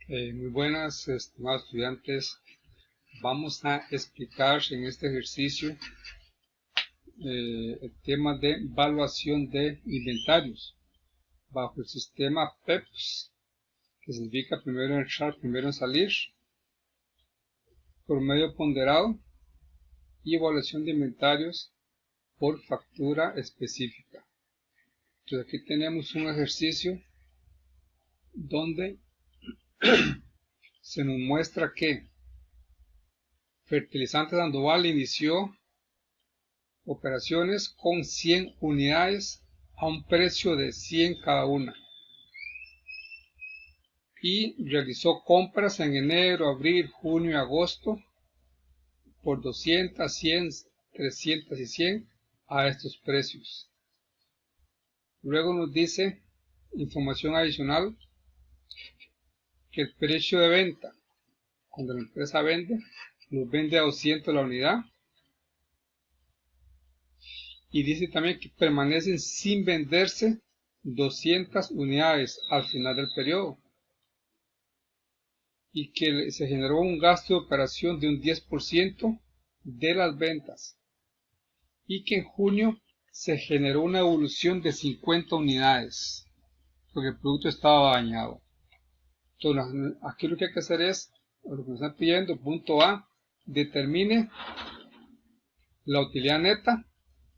Muy buenas, estimados estudiantes. Vamos a explicar en este ejercicio el tema de evaluación de inventarios bajo el sistema PEPS, que significa primero en entrar, primero en salir, promedio ponderado y evaluación de inventarios por factura específica. Entonces aquí tenemos un ejercicio donde se nos muestra que Fertilizantes Sandoval inició operaciones con 100 unidades a un precio de 100 cada una y realizó compras en enero, abril, junio y agosto por 200, 100, 300 y 100 a estos precios. Luego nos dice información adicional que el precio de venta, cuando la empresa vende, nos vende a 200 la unidad, y dice también que permanecen sin venderse 200 unidades al final del periodo y que se generó un gasto de operación de un 10% de las ventas y que en junio se generó una evolución de 50 unidades porque el producto estaba dañado. Entonces aquí lo que hay que hacer es, lo que nos están pidiendo, punto A, determine la utilidad neta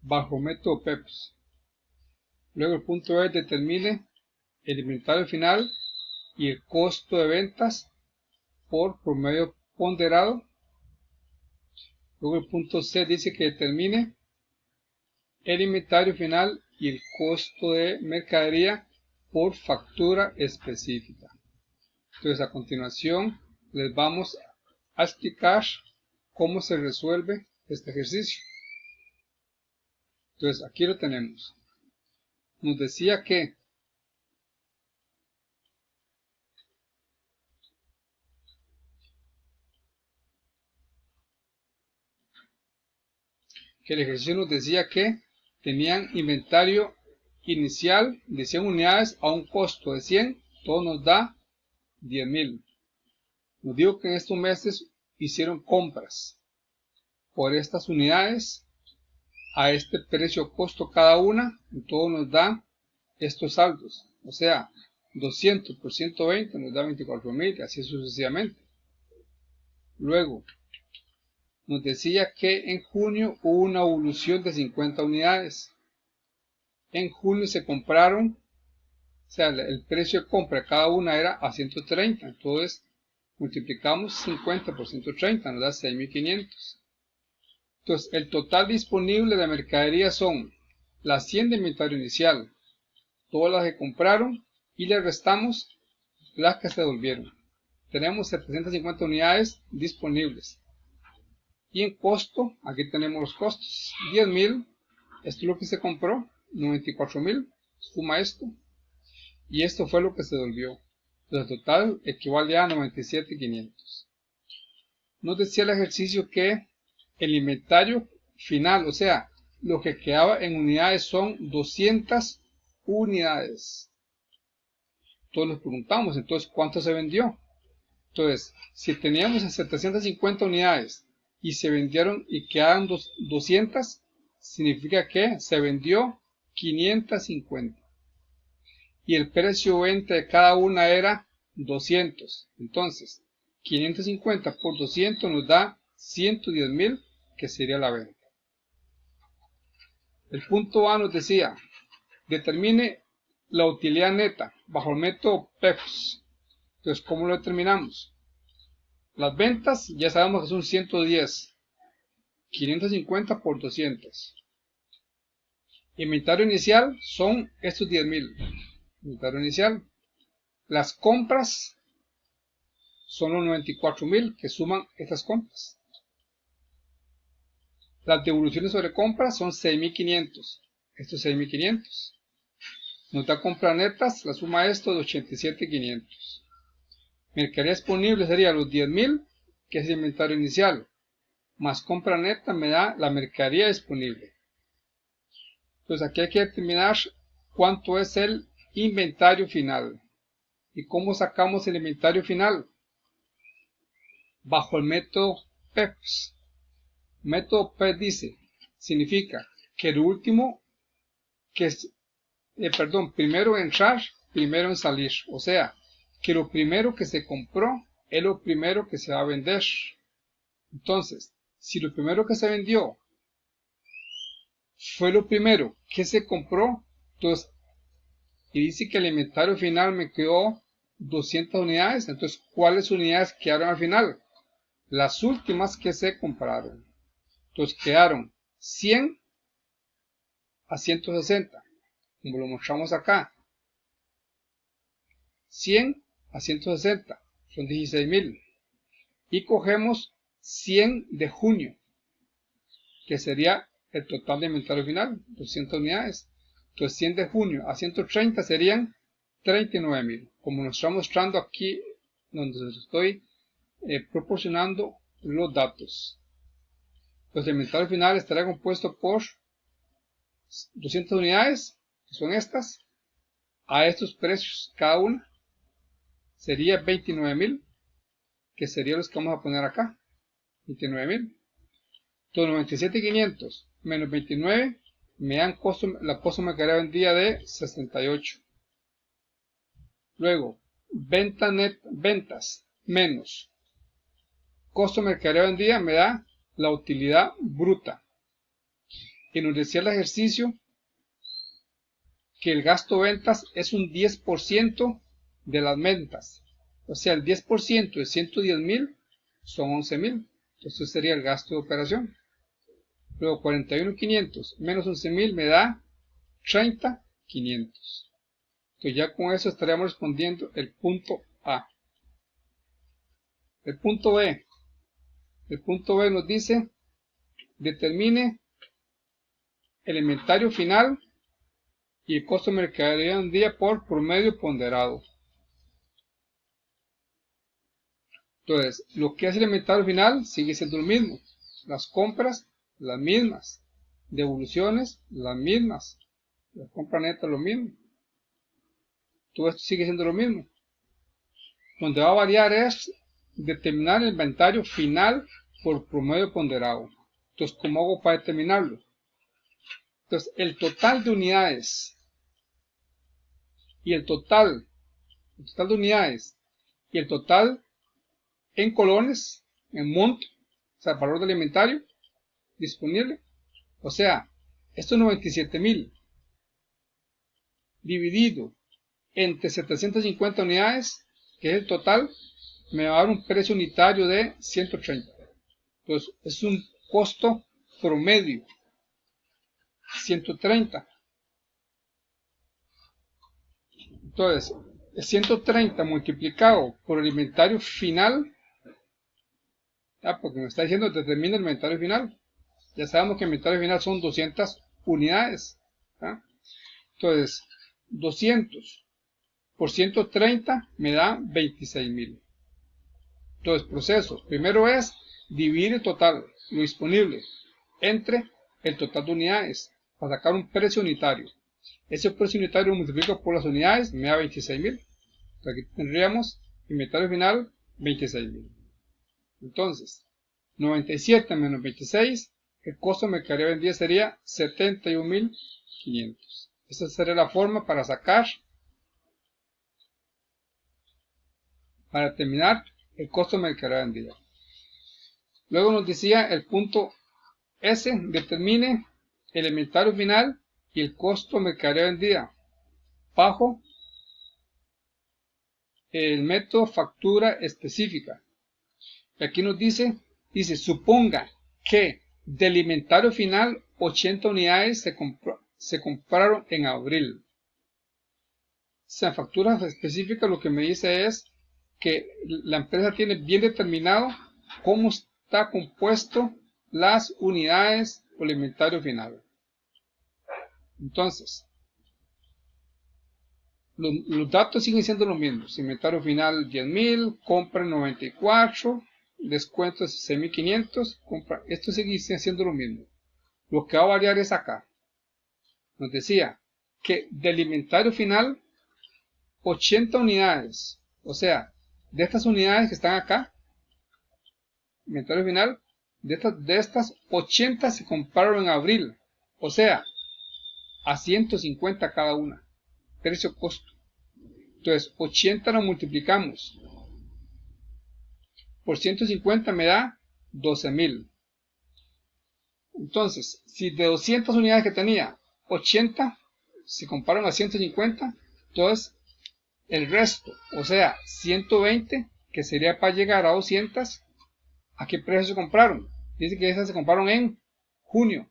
bajo método PEPS. Luego el punto B, determine el inventario final y el costo de ventas por promedio ponderado. Luego el punto C dice que determine el inventario final y el costo de mercadería por factura específica. Entonces a continuación les vamos a explicar cómo se resuelve este ejercicio. Entonces aquí lo tenemos. Nos decía que el ejercicio nos decía que tenían inventario inicial de 100 unidades a un costo de 100, todo nos da 10,000. Nos digo que en estos meses hicieron compras por estas unidades a este precio costo cada una, y todo nos da estos saldos, o sea, 200 por 120 nos da 24,000 y así sucesivamente. Luego nos decía que en junio hubo una evolución de 50 unidades. En junio se compraron, o sea, el precio de compra cada una era a 130, entonces multiplicamos 50 por 130, nos da 6,500. Entonces el total disponible de mercadería son las 100 de inventario inicial, todas las que compraron, y le restamos las que se devolvieron. Tenemos 750 unidades disponibles. Y en costo, aquí tenemos los costos, 10,000, esto es lo que se compró, 94,000, suma esto, y esto fue lo que se devolvió. Entonces el total equivale a 97,500. Nos decía el ejercicio que el inventario final, o sea, lo que quedaba en unidades son 200 unidades. Entonces nos preguntamos, entonces, ¿cuánto se vendió? Entonces, si teníamos 750 unidades y se vendieron y quedaron 200, significa que se vendió 550. Y el precio de venta de cada una era 200. Entonces, 550 por 200 nos da 110,000, que sería la venta. El punto A nos decía, determine la utilidad neta bajo el método PEPS. Entonces, ¿cómo lo determinamos? Las ventas ya sabemos que son 110, 550 por 200. Inventario inicial son estos 10,000. Inventario inicial. Las compras son los 94,000 que suman estas compras. Las devoluciones sobre compras son 6,500. Estos 6,500. Nos da compras netas, la suma de esto de 87,500. Mercadería disponible sería los 10,000, que es el inventario inicial, más compra neta me da la mercadería disponible. Entonces aquí hay que determinar cuánto es el inventario final. ¿Y cómo sacamos el inventario final? Bajo el método PEPS. El método PEPS significa que el último que es, primero en entrar, primero en salir. O sea, que lo primero que se compró es lo primero que se va a vender. Entonces, si lo primero que se vendió fue lo primero que se compró, entonces, y dice que el inventario final me quedó 200 unidades, entonces, ¿cuáles unidades quedaron al final? Las últimas que se compraron. Entonces, quedaron 100 a 160, como lo mostramos acá. 100 a 160, son 16.000. Y cogemos 100 de junio, que sería el total de inventario final, 200 unidades. Entonces 100 de junio a 130 serían 39.000. Como nos está mostrando aquí, donde les estoy proporcionando los datos. Pues el inventario final estará compuesto por 200 unidades, que son estas, a estos precios cada una. Sería 29.000, que serían los que vamos a poner acá. 29.000. Entonces 97.500 menos 29 me dan la costo mercadería vendida de 68. Luego, ventas menos costo mercadería vendida me da la utilidad bruta. Y nos decía el ejercicio que el gasto de ventas es un 10% de las ventas. O sea, el 10% de 110.000 son 11.000. Entonces sería el gasto de operación. Luego 41.500 menos 11.000 me da 30.500. Entonces ya con eso estaríamos respondiendo el punto A. El punto B. El punto B nos dice, determine el inventario final y el costo de mercadería de un día por promedio ponderado. Entonces, lo que es el inventario final sigue siendo lo mismo. Las compras, las mismas. Devoluciones, las mismas. La compra neta, lo mismo. Todo esto sigue siendo lo mismo. Donde va a variar es determinar el inventario final por promedio ponderado. Entonces, ¿cómo hago para determinarlo? Entonces, el total de unidades y el total de unidades y el total en colones, en monto, o sea, el valor del inventario disponible, o sea, estos 97.000 dividido entre 750 unidades, que es el total, me va a dar un precio unitario de 130. Entonces, es un costo promedio, 130. Entonces, 130 multiplicado por el inventario final, porque me está diciendo determina el inventario final. Ya sabemos que el inventario final son 200 unidades. Entonces, 200 por 130 me da 26.000. Entonces, proceso. Primero es dividir el total, lo disponible, entre el total de unidades, para sacar un precio unitario. Ese precio unitario lo multiplico por las unidades, me da 26.000. Aquí tendríamos inventario final 26.000. Entonces, 97 menos 26, el costo de mercadería vendida sería 71.500. Esa sería la forma para sacar, para determinar el costo de mercadería vendida. Luego nos decía el punto S, determine el inventario final y el costo de mercadería vendida bajo el método factura específica. Y aquí nos dice, suponga que del inventario final 80 unidades se compraron en abril. Esa factura específica lo que me dice es que la empresa tiene bien determinado cómo está compuesto las unidades o el inventario final. Entonces, los datos siguen siendo los mismos. Inventario final 10.000, compra 94, descuento de 6.500, compra. Esto sigue siendo lo mismo. Lo que va a variar es acá. Nos decía que del inventario final 80 unidades. O sea, de estas unidades que están acá, inventario final, de estas 80 se compraron en abril. O sea, a 150 cada una. Precio costo. Entonces, 80 lo multiplicamos por 150 me da 12,000. Entonces, si de 200 unidades que tenía, 80 se comparan a 150, entonces el resto, o sea, 120, que sería para llegar a 200, ¿a qué precio se compraron? Dice que esas se compraron en junio.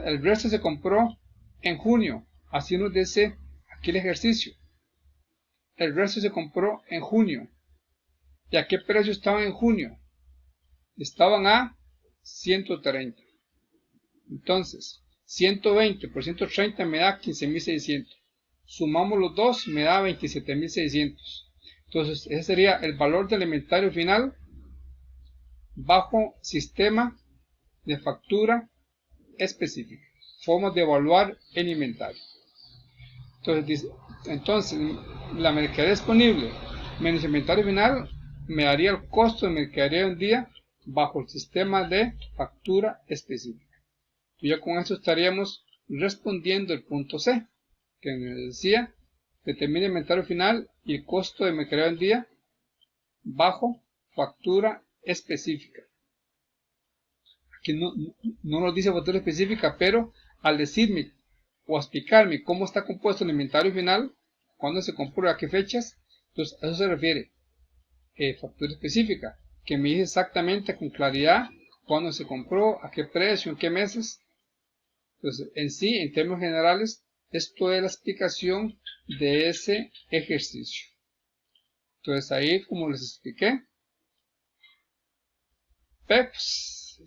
El resto se compró en junio. Así nos dice aquí el ejercicio. El resto se compró en junio. ¿Y a qué precio estaban en junio? Estaban a 130. Entonces, 120 por 130 me da 15,600. Sumamos los dos, me da 27,600. Entonces, ese sería el valor del inventario final bajo sistema de factura específica. Formas de evaluar el inventario. Entonces, la mercadería disponible menos inventario final me daría el costo de mercadería de un día bajo el sistema de factura específica. Y ya con esto estaríamos respondiendo el punto C, que me decía, determina el inventario final y el costo de mercadería del día bajo factura específica. Aquí no nos dice factura específica, pero al decirme o explicarme cómo está compuesto el inventario final, cuándo se compró, a qué fechas, entonces a eso se refiere factura específica, que me dice exactamente con claridad cuándo se compró, a qué precio, en qué meses. Entonces, en sí, en términos generales, esto es la explicación de ese ejercicio. Entonces, ahí, como les expliqué, PEPS,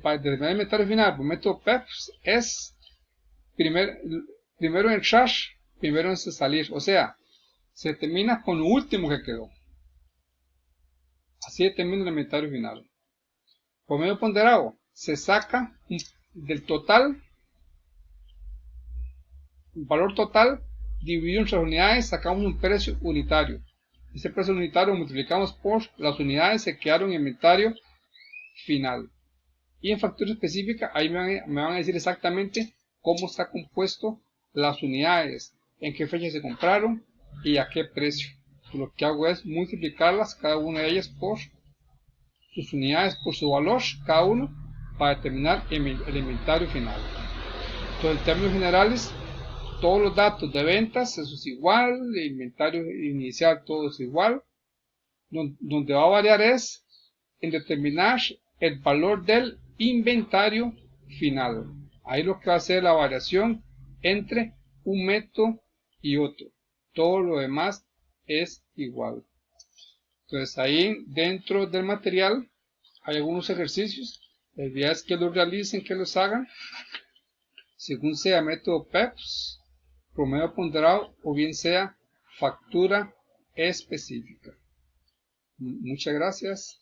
para determinar el inventario final, por método PEPS, es primero en entrar, primero en salir. O sea, se termina con lo último que quedó. Así determina el inventario final. Por medio ponderado, se saca del total, el valor total dividido entre las unidades, sacamos un precio unitario. Ese precio unitario lo multiplicamos por las unidades que quedaron en inventario final. Y en factura específica, ahí me van a decir exactamente cómo está compuesto las unidades, en qué fecha se compraron y a qué precio. Lo que hago es multiplicarlas, cada una de ellas, por sus unidades, por su valor, cada uno, para determinar el inventario final. Entonces, en términos generales, todos los datos de ventas, eso es igual, el inventario inicial, todo es igual. Donde va a variar es en determinar el valor del inventario final. Ahí lo que va a hacer la variación entre un método y otro. Todo lo demás es igual. Entonces ahí dentro del material hay algunos ejercicios. La idea es que los realicen, que los hagan, según sea método PEPS, promedio ponderado, o bien sea factura específica. Muchas gracias.